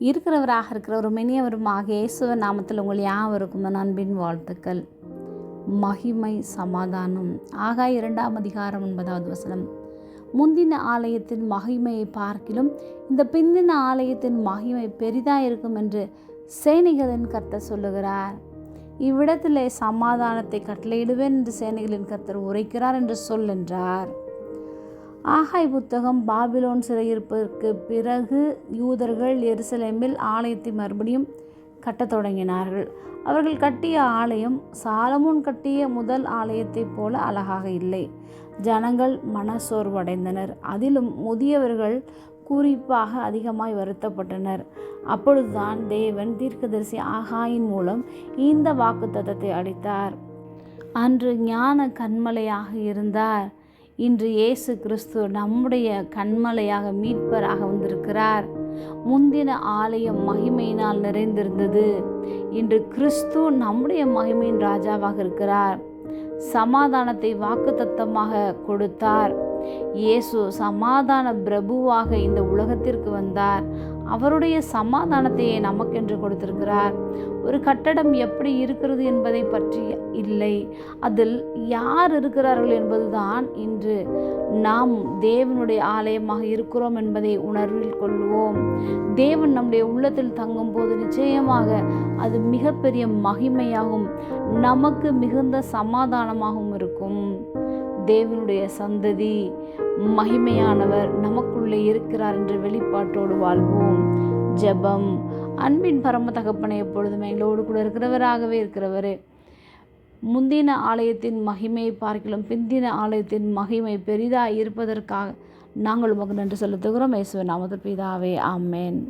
இருக்கிறவராக இருக்கிற ஒரு மெனியவருமாக இயேசுவ நாமத்தில் உங்கள் யாவருக்கும் அன்பின் வாழ்த்துக்கள். மகிமை சமாதானம். ஆகாய் 2:9. முந்தின ஆலயத்தின் மகிமையை பார்க்கிலும் இந்த பிந்தின ஆலயத்தின் மகிமை பெரிதாயிருக்கும் என்று சேனைகளின் கர்த்தர் சொல்லுகிறார். இவ்விடத்திலே சமாதானத்தை கட்டளையிடுவேன் என்று சேனைகளின் கர்த்தர் உரைக்கிறார் என்று சொல்லென்றார். ஆகாய் புத்தகம். பாபிலோன் சிறையிருப்பதற்கு பிறகு யூதர்கள் எருசலேமில் ஆலயத்தை மறுபடியும் கட்டத் தொடங்கினார்கள். அவர்கள் கட்டிய ஆலயம் சாலமோன் கட்டிய முதல் ஆலயத்தைப் போல அழகாக இல்லை. ஜனங்கள் மனசோர்வடைந்தனர். அதிலும் முதியவர்கள் குறிப்பாக அதிகமாய் வருத்தப்பட்டனர். அப்பொழுதுதான் தேவன் தீர்க்கதரிசி ஆகாயின் மூலம் இந்த வாக்குத்தத்தத்தை அளித்தார். அன்று ஞான கன்மலையாக இருந்தார். இன்று இயேசு கிறிஸ்து நம்முடைய கன்மலையாக மீட்பராக வந்திருக்கிறார். முந்தின ஆலயம் மகிமையினால் நிறைந்திருந்தது. இன்று கிறிஸ்து நம்முடைய மகிமையின் ராஜாவாக இருக்கிறார். சமாதானத்தை வாக்குத்தத்தமாக கொடுத்தார். இயேசு சமாதான பிரபுவாக இந்த உலகத்திற்கு வந்தார். அவருடைய சமாதானத்தையே நமக்கென்று கொடுத்திருக்கிறார். ஒரு கட்டடம் எப்படி இருக்கிறது என்பதை பற்றி இல்லை, அதில் யார் இருக்கிறார்கள் என்பதுதான். இன்று நாம் தேவனுடைய ஆலயமாக இருக்கிறோம் என்பதை உணர்வில் கொள்வோம். தேவன் நம்முடைய உள்ளத்தில் தங்கும் போது நிச்சயமாக அது மிகப்பெரிய மகிமையாகவும் நமக்கு மிகுந்த சமாதானமாகவும் இருக்கும். தேவனுடைய சந்ததி மகிமையானவர் நமக்குள்ளே இருக்கிறார் என்ற வெளிப்பாட்டோடு வாழ்வோம். ஜெபம். அன்பின் பரம தகப்பனை எப்பொழுதும் எங்களோடு கூட இருக்கிறவராகவே இருக்கிறவரே, முந்தின ஆலயத்தின் மகிமையை பார்க்கிலும் பிந்தின ஆலயத்தின் மகிமை பெரிதாக இருப்பதற்காக நாங்கள் உமக்கு நன்றி செலுத்துகிறோம். இயேசுவின் நாமத்தில் பிதாவே, ஆமென்.